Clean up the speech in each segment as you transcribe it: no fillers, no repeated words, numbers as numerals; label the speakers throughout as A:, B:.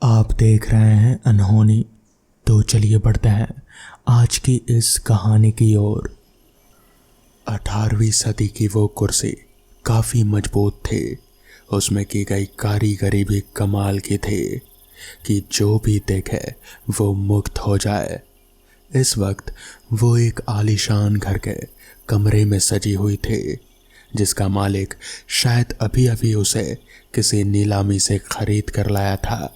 A: आप देख रहे हैं अनहोनी। तो चलिए बढ़ते हैं आज की इस कहानी की ओर। 18वीं सदी की वो कुर्सी काफ़ी मजबूत थी। उसमें की गई कारीगरी भी कमाल की थी कि जो भी देखे वो मुग्ध हो जाए। इस वक्त वो एक आलीशान घर के कमरे में सजी हुई थी, जिसका मालिक शायद अभी अभी उसे किसी नीलामी से खरीद कर लाया था।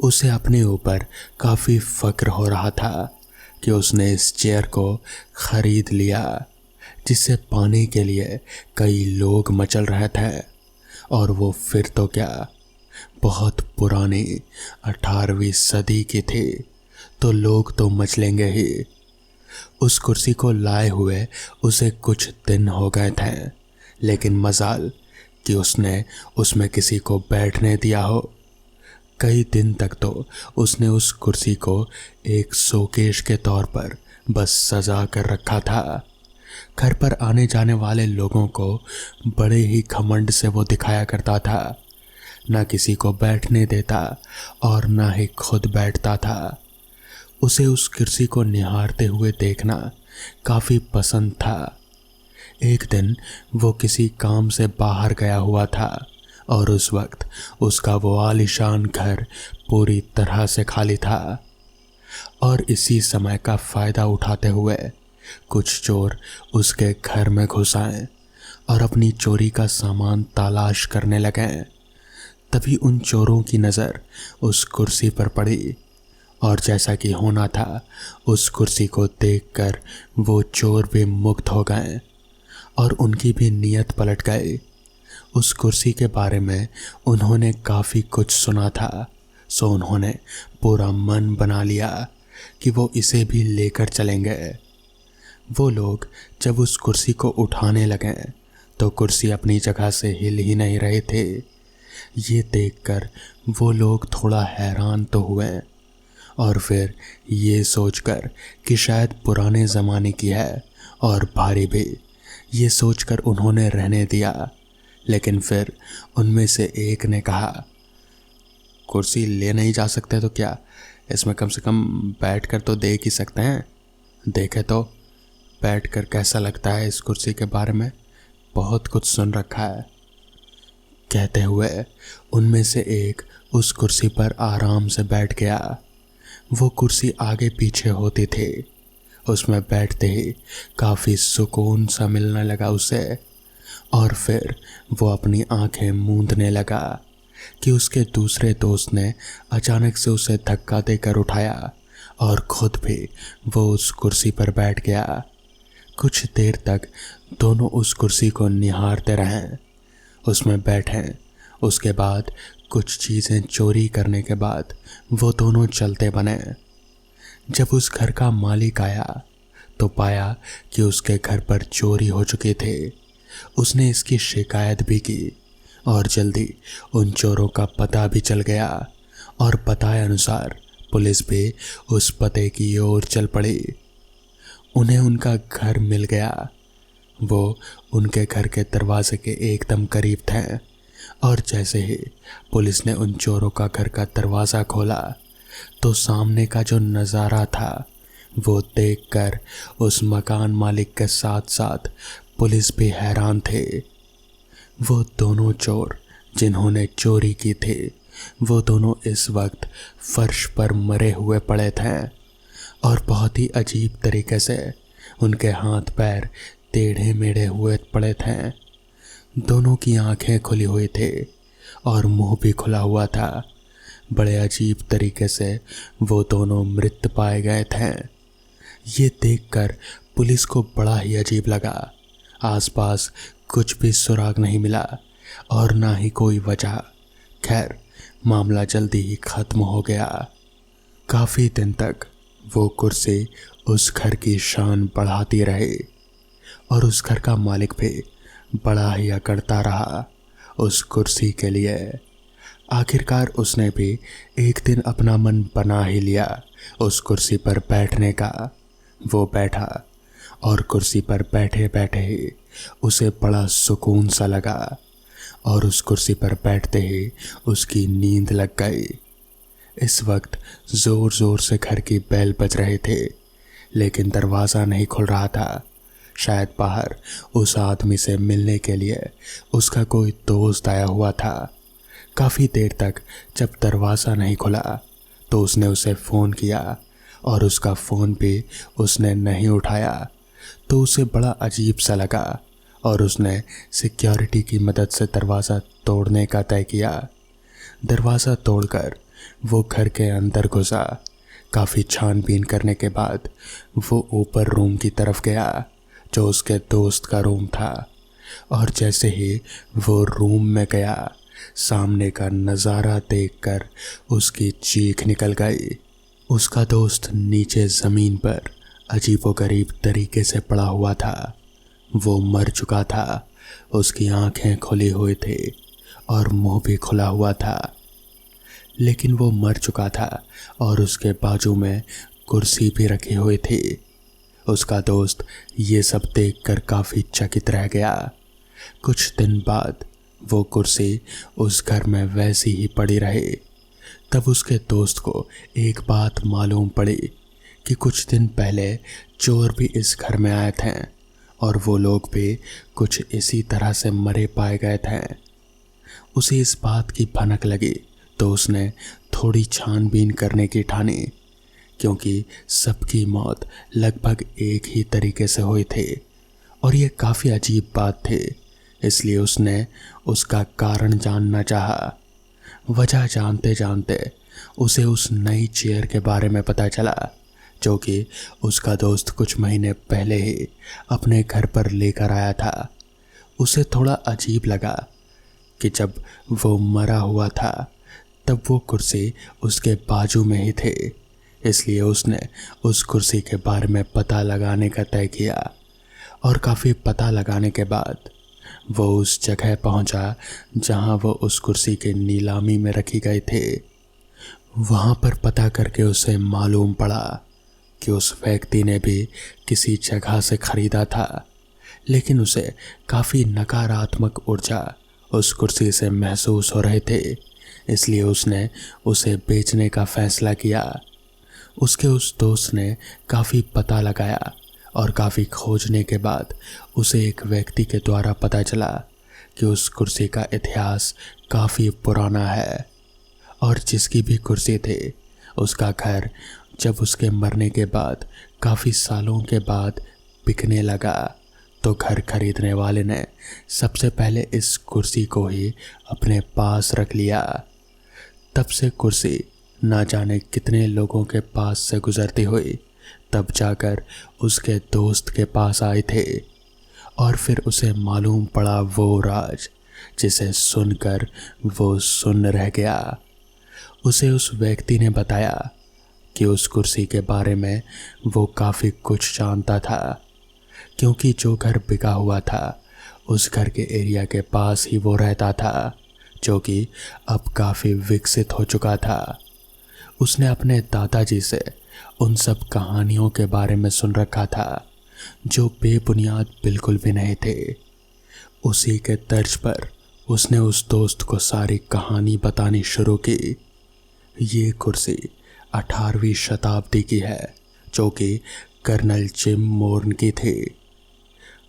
A: उसे अपने ऊपर काफ़ी फक्र हो रहा था कि उसने इस चेयर को खरीद लिया, जिसे पाने के लिए कई लोग मचल रहे थे। और वो फिर तो क्या, बहुत पुरानी 18वीं सदी की थी, तो लोग तो मचलेंगे ही। उस कुर्सी को लाए हुए उसे कुछ दिन हो गए थे, लेकिन मजाल कि उसने उसमें किसी को बैठने दिया हो। कई दिन तक तो उसने उस कुर्सी को एक शोकेश के तौर पर बस सजा कर रखा था। घर पर आने जाने वाले लोगों को बड़े ही घमंड से वो दिखाया करता था। ना किसी को बैठने देता और ना ही खुद बैठता था। उसे उस कुर्सी को निहारते हुए देखना काफ़ी पसंद था। एक दिन वो किसी काम से बाहर गया हुआ था और उस वक्त उसका वो आलीशान घर पूरी तरह से खाली था। और इसी समय का फ़ायदा उठाते हुए कुछ चोर उसके घर में घुस आए और अपनी चोरी का सामान तलाश करने लगे। तभी उन चोरों की नज़र उस कुर्सी पर पड़ी और जैसा कि होना था, उस कुर्सी को देखकर वो चोर भी मुग्ध हो गए और उनकी भी नीयत पलट गई। उस कुर्सी के बारे में उन्होंने काफ़ी कुछ सुना था, सो उन्होंने पूरा मन बना लिया कि वो इसे भी लेकर चलेंगे। वो लोग जब उस कुर्सी को उठाने लगे तो कुर्सी अपनी जगह से हिल ही नहीं रहे थे। ये देखकर वो लोग थोड़ा हैरान तो हुए और फिर ये सोचकर कि शायद पुराने ज़माने की है और भारी भी, ये सोचकर उन्होंने रहने दिया। लेकिन फिर उनमें से एक ने कहा, कुर्सी ले नहीं जा सकते तो क्या, इसमें कम से कम बैठ कर तो देख ही सकते हैं। देखे तो बैठ कर कैसा लगता है, इस कुर्सी के बारे में बहुत कुछ सुन रखा है। कहते हुए उनमें से एक उस कुर्सी पर आराम से बैठ गया। वो कुर्सी आगे पीछे होती थी। उसमें बैठते ही काफ़ी सुकून सा मिलने लगा उसे। और फिर वो अपनी आंखें मूंदने लगा कि उसके दूसरे दोस्त ने अचानक से उसे धक्का देकर उठाया और खुद भी वो उस कुर्सी पर बैठ गया। कुछ देर तक दोनों उस कुर्सी को निहारते रहे, उसमें बैठे। उसके बाद कुछ चीज़ें चोरी करने के बाद वो दोनों चलते बने। जब उस घर का मालिक आया तो पाया कि उसके घर पर चोरी हो चुकी थी। उसने इसकी शिकायत भी की और जल्दी उन चोरों का पता भी चल गया और बताए अनुसार पुलिस भी उस पते की ओर चल पड़ी। उन्हें उनका घर मिल गया। वो उनके घर के दरवाजे के एकदम करीब थे और जैसे ही पुलिस ने उन चोरों का घर का दरवाज़ा खोला तो सामने का जो नज़ारा था वो देखकर उस मकान मालिक के साथ साथ पुलिस भी हैरान थे। वो दोनों चोर जिन्होंने चोरी की थी, वो दोनों इस वक्त फर्श पर मरे हुए पड़े थे और बहुत ही अजीब तरीके से उनके हाथ पैर टेढ़े मेढ़े हुए पड़े थे। दोनों की आंखें खुली हुई थी और मुंह भी खुला हुआ था। बड़े अजीब तरीके से वो दोनों मृत पाए गए थे। ये देखकर पुलिस को बड़ा ही अजीब लगा। आसपास कुछ भी सुराग नहीं मिला और ना ही कोई वजह। खैर, मामला जल्दी ही ख़त्म हो गया। काफ़ी दिन तक वो कुर्सी उस घर की शान बढ़ाती रही और उस घर का मालिक भी बड़ा ही अकड़ता रहा उस कुर्सी के लिए। आखिरकार उसने भी एक दिन अपना मन बना ही लिया उस कुर्सी पर बैठने का। वो बैठा और कुर्सी पर बैठे बैठे ही उसे बड़ा सुकून सा लगा और उस कुर्सी पर बैठते ही उसकी नींद लग गई। इस वक्त जोर जोर से घर की बेल बज रहे थे, लेकिन दरवाज़ा नहीं खुल रहा था। शायद बाहर उस आदमी से मिलने के लिए उसका कोई दोस्त आया हुआ था। काफ़ी देर तक जब दरवाज़ा नहीं खुला तो उसने उसे फ़ोन किया और उसका फ़ोन भी उसने नहीं उठाया, तो उसे बड़ा अजीब सा लगा और उसने सिक्योरिटी की मदद से दरवाज़ा तोड़ने का तय किया। दरवाज़ा तोड़कर वो घर के अंदर घुसा। काफ़ी छानबीन करने के बाद वो ऊपर रूम की तरफ गया जो उसके दोस्त का रूम था, और जैसे ही वो रूम में गया सामने का नज़ारा देखकर उसकी चीख निकल गई। उसका दोस्त नीचे ज़मीन पर अजीबोगरीब तरीके से पड़ा हुआ था। वो मर चुका था। उसकी आंखें खुली हुई थी और मुंह भी खुला हुआ था, लेकिन वो मर चुका था और उसके बाजू में कुर्सी भी रखी हुई थी। उसका दोस्त ये सब देखकर काफ़ी चकित रह गया। कुछ दिन बाद वो कुर्सी उस घर में वैसी ही पड़ी रही। तब उसके दोस्त को एक बात मालूम पड़ी कि कुछ दिन पहले चोर भी इस घर में आए थे और वो लोग भी कुछ इसी तरह से मरे पाए गए थे। उसे इस बात की भनक लगी तो उसने थोड़ी छानबीन करने की ठानी, क्योंकि सबकी मौत लगभग एक ही तरीके से हुई थी और ये काफ़ी अजीब बात थी। इसलिए उसने उसका कारण जानना चाहा। वजह जानते जानते उसे उस नई चेयर के बारे में पता चला जो कि उसका दोस्त कुछ महीने पहले ही अपने घर पर लेकर आया था। उसे थोड़ा अजीब लगा कि जब वो मरा हुआ था तब वो कुर्सी उसके बाजू में ही थी। इसलिए उसने उस कुर्सी के बारे में पता लगाने का तय किया और काफ़ी पता लगाने के बाद वो उस जगह पहुंचा जहां वो उस कुर्सी के नीलामी में रखी गई थी। वहां पर पता करके उसे मालूम पड़ा कि उस व्यक्ति ने भी किसी जगह से खरीदा था, लेकिन उसे काफ़ी नकारात्मक ऊर्जा उस कुर्सी से महसूस हो रहे थे। इसलिए उसने उसे बेचने का फैसला किया। उसके उस दोस्त ने काफ़ी पता लगाया और काफ़ी खोजने के बाद उसे एक व्यक्ति के द्वारा पता चला कि उस कुर्सी का इतिहास काफ़ी पुराना है और जिसकी भी कुर्सी थी उसका घर जब उसके मरने के बाद काफ़ी सालों के बाद बिकने लगा तो घर खरीदने वाले ने सबसे पहले इस कुर्सी को ही अपने पास रख लिया। तब से कुर्सी ना जाने कितने लोगों के पास से गुजरती हुई तब जाकर उसके दोस्त के पास आए थे और फिर उसे मालूम पड़ा वो राज जिसे सुनकर वो सुन्न रह गया। उसे उस व्यक्ति ने बताया कि उस कुर्सी के बारे में वो काफ़ी कुछ जानता था, क्योंकि जो घर बिका हुआ था उस घर के एरिया के पास ही वो रहता था, जो कि अब काफ़ी विकसित हो चुका था। उसने अपने दादाजी से उन सब कहानियों के बारे में सुन रखा था जो बेबुनियाद बिल्कुल भी नहीं थे। उसी के तर्ज पर उसने उस दोस्त को सारी कहानी बतानी शुरू की। ये कुर्सी 18वीं शताब्दी की है जो कि कर्नल जिम मोर्न की थी।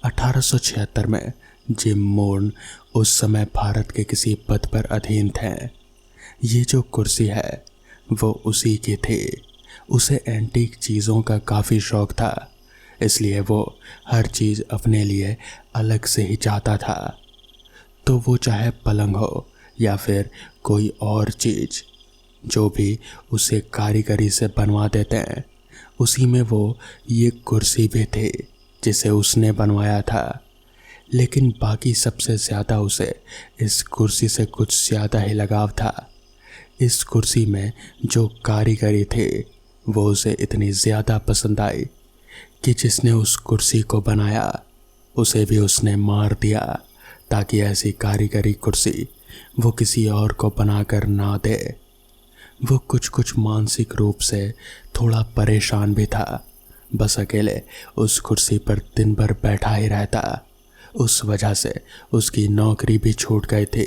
A: 1876 में जिम मोर्न उस समय भारत के किसी पद पर अधीन थे। ये जो कुर्सी है वो उसी की थी। उसे एंटीक चीज़ों का काफ़ी शौक़ था, इसलिए वो हर चीज़ अपने लिए अलग से ही चाहता था। तो वो चाहे पलंग हो या फिर कोई और चीज़, जो भी उसे कारीगरी से बनवा देते हैं, उसी में वो ये कुर्सी भी थी जिसे उसने बनवाया था। लेकिन बाकी सबसे ज़्यादा उसे इस कुर्सी से कुछ ज़्यादा ही लगाव था। इस कुर्सी में जो कारीगरी थी वो उसे इतनी ज़्यादा पसंद आई कि जिसने उस कुर्सी को बनाया उसे भी उसने मार दिया ताकि ऐसी कारीगरी कुर्सी वो किसी और को बनाकर ना दे। वो कुछ मानसिक रूप से थोड़ा परेशान भी था। बस अकेले उस कुर्सी पर दिन भर बैठा ही रहता। उस वजह से उसकी नौकरी भी छूट गई थी,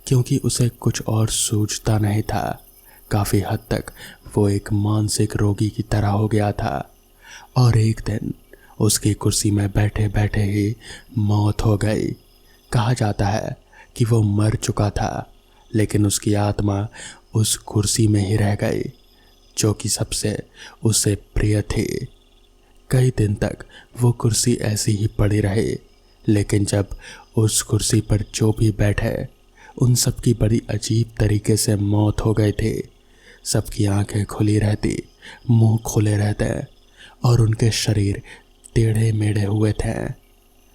A: क्योंकि उसे कुछ और सूझता नहीं था। काफ़ी हद तक वो एक मानसिक रोगी की तरह हो गया था और एक दिन उसकी कुर्सी में बैठे बैठे ही मौत हो गई। कहा जाता है कि वो मर चुका था, लेकिन उसकी आत्मा उस कुर्सी में ही रह गई जो कि सबसे उसे प्रिय थी। कई दिन तक वो कुर्सी ऐसी ही पड़ी रही, लेकिन जब उस कुर्सी पर जो भी बैठे उन सब की बड़ी अजीब तरीके से मौत हो गई थी। सबकी आंखें खुली रहती, मुंह खुले रहते और उनके शरीर टेढ़े मेढ़े हुए थे,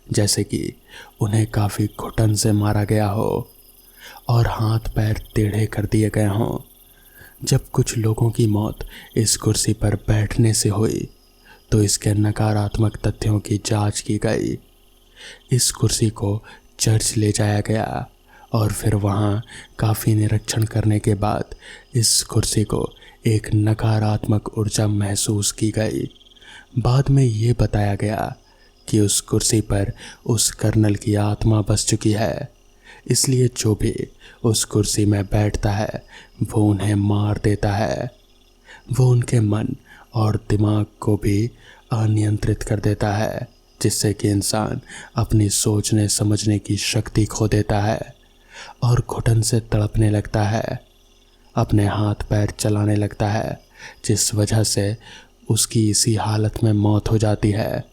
A: जैसे कि उन्हें काफ़ी घुटन से मारा गया हो और हाथ पैर टेढ़े कर दिए गए हों। जब कुछ लोगों की मौत इस कुर्सी पर बैठने से हुई तो इसके नकारात्मक तथ्यों की जांच की गई। इस कुर्सी को चर्च ले जाया गया और फिर वहाँ काफ़ी निरीक्षण करने के बाद इस कुर्सी को एक नकारात्मक ऊर्जा महसूस की गई। बाद में ये बताया गया कि उस कुर्सी पर उस कर्नल की आत्मा बस चुकी है, इसलिए जो भी उस कुर्सी में बैठता है वो उन्हें मार देता है। वो उनके मन और दिमाग को भी अनियंत्रित कर देता है, जिससे कि इंसान अपनी सोचने समझने की शक्ति खो देता है और घुटन से तड़पने लगता है, अपने हाथ पैर चलाने लगता है, जिस वजह से उसकी इसी हालत में मौत हो जाती है।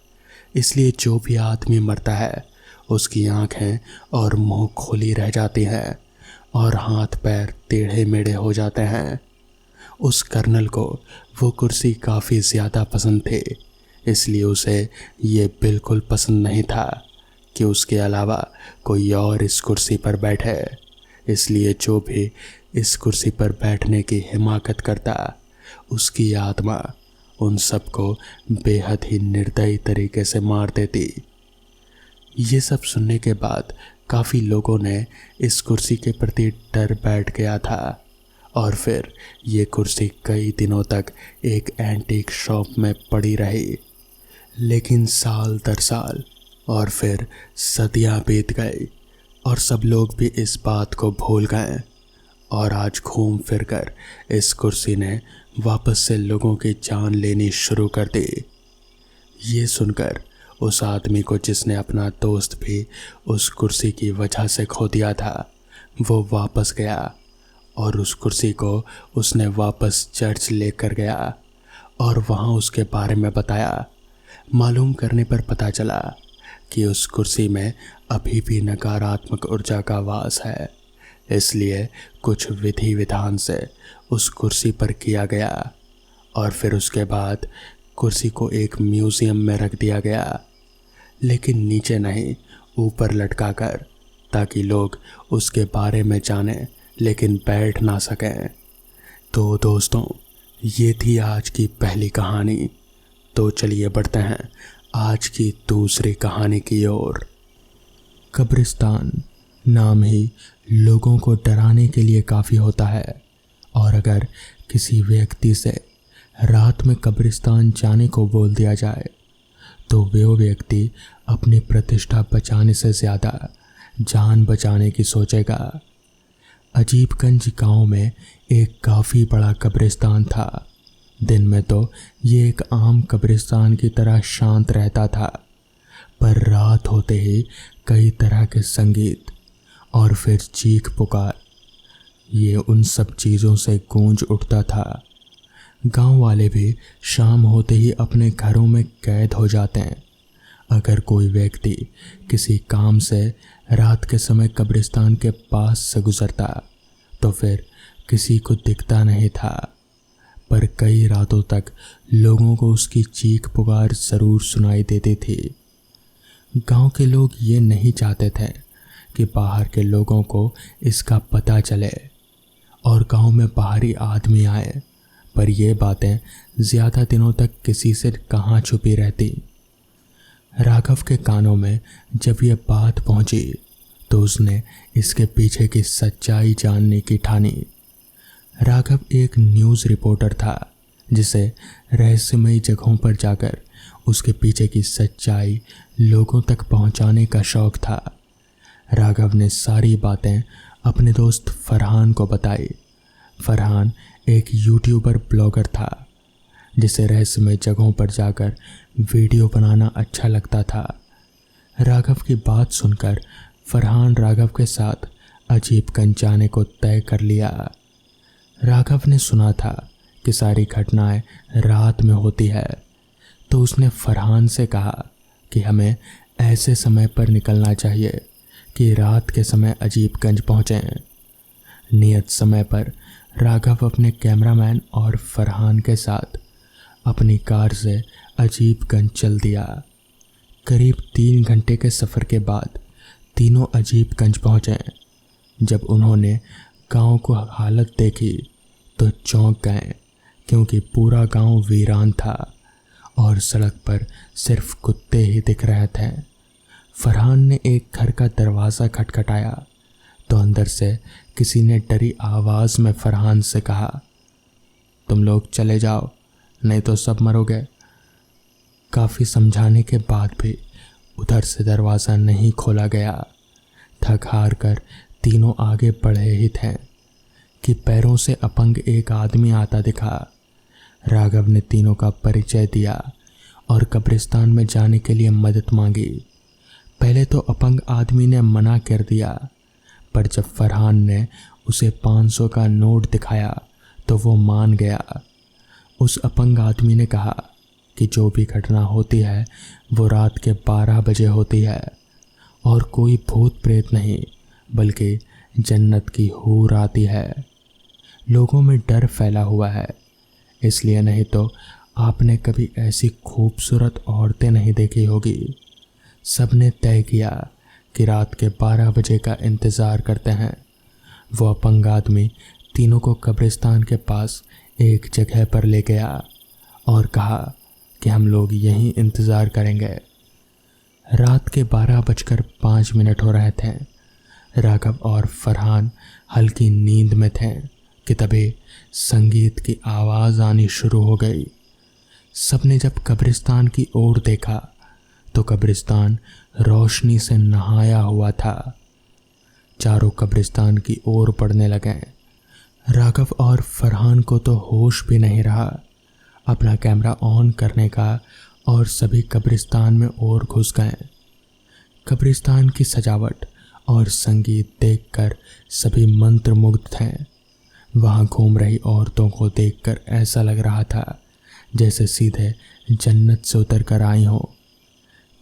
A: इसलिए जो भी आदमी मरता है उसकी आंखें और मुंह खुली रह जाती हैं और हाथ पैर टेढ़े मेढ़े हो जाते हैं। उस कर्नल को वो कुर्सी काफ़ी ज़्यादा पसंद थी, इसलिए उसे ये बिल्कुल पसंद नहीं था कि उसके अलावा कोई और इस कुर्सी पर बैठे। इसलिए जो भी इस कुर्सी पर बैठने की हिमाकत करता उसकी आत्मा उन सबको बेहद ही निर्दयी तरीके से मार देती। ये सब सुनने के बाद काफ़ी लोगों ने इस कुर्सी के प्रति डर बैठ गया था और फिर ये कुर्सी कई दिनों तक एक एंटीक शॉप में पड़ी रही। लेकिन साल दर साल और फिर सदियां बीत गई और सब लोग भी इस बात को भूल गए और आज घूम फिर कर इस कुर्सी ने वापस से लोगों की जान लेनी शुरू कर दी। ये सुनकर उस आदमी को जिसने अपना दोस्त भी उस कुर्सी की वजह से खो दिया था, वो वापस गया और उस कुर्सी को उसने वापस चर्च लेकर गया और वहाँ उसके बारे में बताया। मालूम करने पर पता चला कि उस कुर्सी में अभी भी नकारात्मक ऊर्जा का वास है, इसलिए कुछ विधि विधान से उस कुर्सी पर किया गया और फिर उसके बाद कुर्सी को एक म्यूज़ियम में रख दिया गया, लेकिन नीचे नहीं ऊपर लटका कर, ताकि लोग उसके बारे में जानें लेकिन बैठ ना सकें। तो दोस्तों, ये थी आज की पहली कहानी। तो चलिए बढ़ते हैं आज की दूसरी कहानी की ओर। कब्रिस्तान नाम ही लोगों को डराने के लिए काफ़ी होता है और अगर किसी व्यक्ति से रात में कब्रिस्तान जाने को बोल दिया जाए तो वो व्यक्ति अपनी प्रतिष्ठा बचाने से ज़्यादा जान बचाने की सोचेगा। अजीबगंज गांव में एक काफ़ी बड़ा कब्रिस्तान था। दिन में तो ये एक आम कब्रिस्तान की तरह शांत रहता था, पर रात होते ही कई तरह के संगीत और फिर चीख पुकार, ये उन सब चीज़ों से गूंज उठता था। गांव वाले भी शाम होते ही अपने घरों में कैद हो जाते हैं। अगर कोई व्यक्ति किसी काम से रात के समय कब्रिस्तान के पास से गुजरता तो फिर किसी को दिखता नहीं था, पर कई रातों तक लोगों को उसकी चीख पुकार ज़रूर सुनाई देती थी। गांव के लोग ये नहीं चाहते थे कि बाहर के लोगों को इसका पता चले और गांव में बाहरी आदमी आए, पर ये बातें ज़्यादा दिनों तक किसी से कहाँ छुपी रहती। राघव के कानों में जब यह बात पहुंची तो उसने इसके पीछे की सच्चाई जानने की ठानी। राघव एक न्यूज़ रिपोर्टर था जिसे रहस्यमयी जगहों पर जाकर उसके पीछे की सच्चाई लोगों तक पहुंचाने का शौक़ था। राघव ने सारी बातें अपने दोस्त फरहान को बताई। फरहान एक यूट्यूबर ब्लॉगर था जिसे रहस्यमय जगहों पर जाकर वीडियो बनाना अच्छा लगता था। राघव की बात सुनकर फरहान राघव के साथ अजीबगंज जाने को तय कर लिया। राघव ने सुना था कि सारी घटनाएं रात में होती है, तो उसने फरहान से कहा कि हमें ऐसे समय पर निकलना चाहिए कि रात के समय अजीबगंज पहुँचें। नियत समय पर राघव अपने कैमरामैन और फरहान के साथ अपनी कार से अजीबगंज चल दिया। करीब 3 घंटे के सफ़र के बाद तीनों अजीबगंज पहुँचे। जब उन्होंने गांव को हालत देखी तो चौंक गए, क्योंकि पूरा गांव वीरान था और सड़क पर सिर्फ कुत्ते ही दिख रहे थे। फरहान ने एक घर का दरवाज़ा खटखटाया तो अंदर से किसी ने डरी आवाज़ में फरहान से कहा, तुम लोग चले जाओ, नहीं तो सब मरोगे। काफ़ी समझाने के बाद भी उधर से दरवाज़ा नहीं खोला गया। थक हार कर तीनों आगे बढ़े ही थे कि पैरों से अपंग एक आदमी आता दिखा। राघव ने तीनों का परिचय दिया और कब्रिस्तान में जाने के लिए मदद मांगी। पहले तो अपंग आदमी ने मना कर दिया, पर जब फरहान ने उसे 500 का नोट दिखाया तो वो मान गया। उस अपंग आदमी ने कहा कि जो भी घटना होती है वो रात के 12 बजे होती है और कोई भूत प्रेत नहीं बल्कि जन्नत की हूर आती है। लोगों में डर फैला हुआ है, इसलिए नहीं तो आपने कभी ऐसी खूबसूरत औरतें नहीं देखी होगी। सबने तय किया कि रात के 12 बजे का इंतज़ार करते हैं। वो अपंग आदमी तीनों को कब्रिस्तान के पास एक जगह पर ले गया और कहा कि हम लोग यहीं इंतज़ार करेंगे। रात के 12:05 हो रहे थे। राघव और फरहान हल्की नींद में थे कि तभी संगीत की आवाज़ आनी शुरू हो गई। सबने जब कब्रिस्तान की ओर देखा तो कब्रिस्तान रोशनी से नहाया हुआ था। चारों कब्रिस्तान की ओर बढ़ने लगे। राघव और फरहान को तो होश भी नहीं रहा अपना कैमरा ऑन करने का और सभी कब्रिस्तान में और घुस गए। कब्रिस्तान की सजावट और संगीत देखकर सभी मंत्रमुग्ध थे। वहाँ घूम रही औरतों को देखकर ऐसा लग रहा था जैसे सीधे जन्नत से उतर कर आई हों।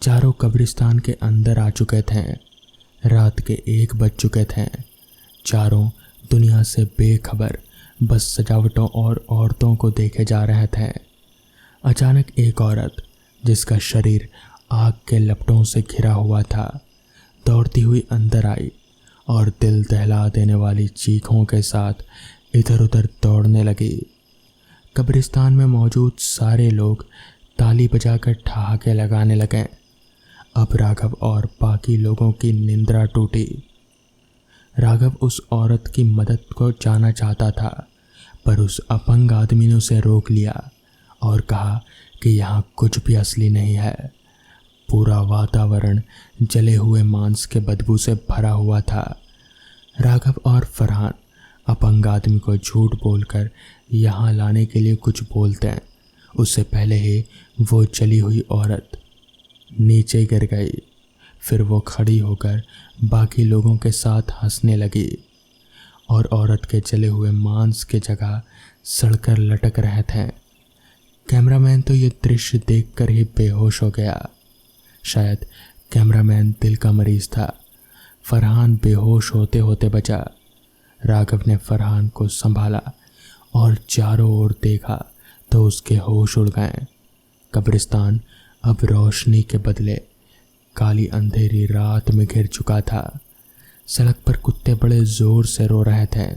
A: चारों कब्रिस्तान के अंदर आ चुके थे। रात के 1 बज चुके थे। चारों दुनिया से बेखबर बस सजावटों और औरतों को देखे जा रहे थे। अचानक एक औरत जिसका शरीर आग के लपटों से घिरा हुआ था दौड़ती हुई अंदर आई और दिल दहला देने वाली चीखों के साथ इधर उधर दौड़ने लगी। कब्रिस्तान में मौजूद सारे लोग ताली बजाकर ठहाके लगाने लगे। अब राघव और बाकी लोगों की निंद्रा टूटी। राघव उस औरत की मदद को जाना चाहता था, पर उस अपंग आदमी ने उसे रोक लिया और कहा कि यहाँ कुछ भी असली नहीं है। पूरा वातावरण जले हुए मांस के बदबू से भरा हुआ था। राघव और फरहान अपंग आदमी को झूठ बोलकर यहाँ लाने के लिए कुछ बोलते हैं, उससे पहले ही वो जली हुई औरत नीचे गिर गई। फिर वो खड़ी होकर बाकी लोगों के साथ हंसने लगी और औरत के जले हुए मांस के जगह सड़कर लटक रहे थे। कैमरामैन तो ये दृश्य देखकर ही बेहोश हो गया। शायद कैमरामैन दिल का मरीज था। फरहान बेहोश होते होते बचा। राघव ने फरहान को संभाला और चारों ओर देखा तो उसके होश उड़ गए। कब्रिस्तान अब रोशनी के बदले काली अंधेरी रात में घिर चुका था। सड़क पर कुत्ते बड़े जोर से रो रहे थे,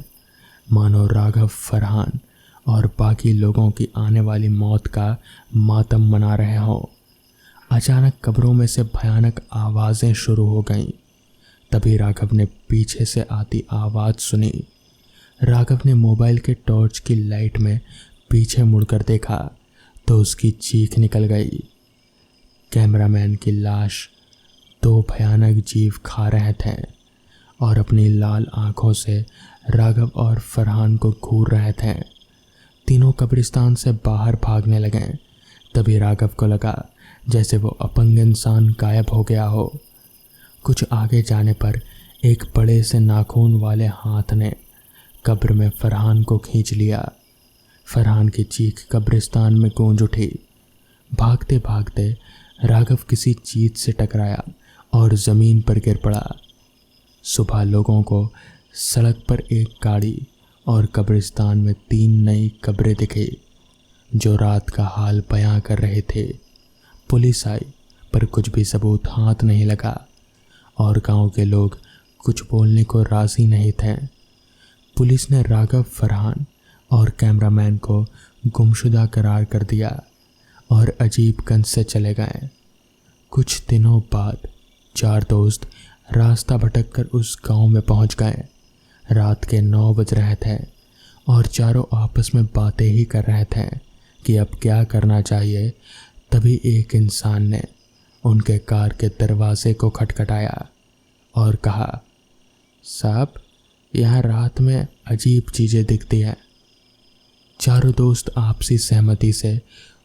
A: मानो राघव, फरहान और बाकी लोगों की आने वाली मौत का मातम मना रहे हों। अचानक कब्रों में से भयानक आवाज़ें शुरू हो गईं। तभी राघव ने पीछे से आती आवाज़ सुनी। राघव ने मोबाइल के टॉर्च की लाइट में पीछे मुड़कर देखा तो उसकी चीख निकल गई। कैमरामैन की लाश 2 भयानक जीव खा रहे थे और अपनी लाल आंखों से राघव और फरहान को घूर रहे थे। तीनों कब्रिस्तान से बाहर भागने लगे। तभी राघव को लगा जैसे वो अपंग इंसान गायब हो गया हो। कुछ आगे जाने पर एक बड़े से नाखून वाले हाथ ने कब्र में फरहान को खींच लिया। फरहान की चीख कब्रिस्तान में गूंज उठी। भागते भागते राघव किसी चीज से टकराया और ज़मीन पर गिर पड़ा। सुबह लोगों को सड़क पर एक गाड़ी और कब्रिस्तान में 3 नई कब्रें दिखी जो रात का हाल बयां कर रहे थे। पुलिस आई पर कुछ भी सबूत हाथ नहीं लगा और गांव के लोग कुछ बोलने को राजी नहीं थे। पुलिस ने राघव, फरहान और कैमरामैन को गुमशुदा करार कर दिया और अजीबगंज से चले गए। कुछ दिनों बाद 4 दोस्त रास्ता भटककर उस गांव में पहुंच गए। रात के 9 बज रहे थे और चारों आपस में बातें ही कर रहे थे कि अब क्या करना चाहिए। तभी एक इंसान ने उनके कार के दरवाजे को खटखटाया और कहा, साहब, यहाँ रात में अजीब चीज़ें दिखती हैं। चारों दोस्त आपसी सहमति से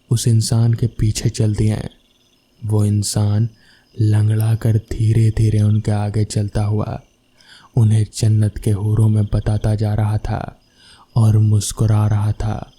A: उस इंसान के पीछे चल दिए। वो इंसान लंगड़ा कर धीरे धीरे उनके आगे चलता हुआ उन्हें जन्नत के हूरों में बताता जा रहा था और मुस्कुरा रहा था।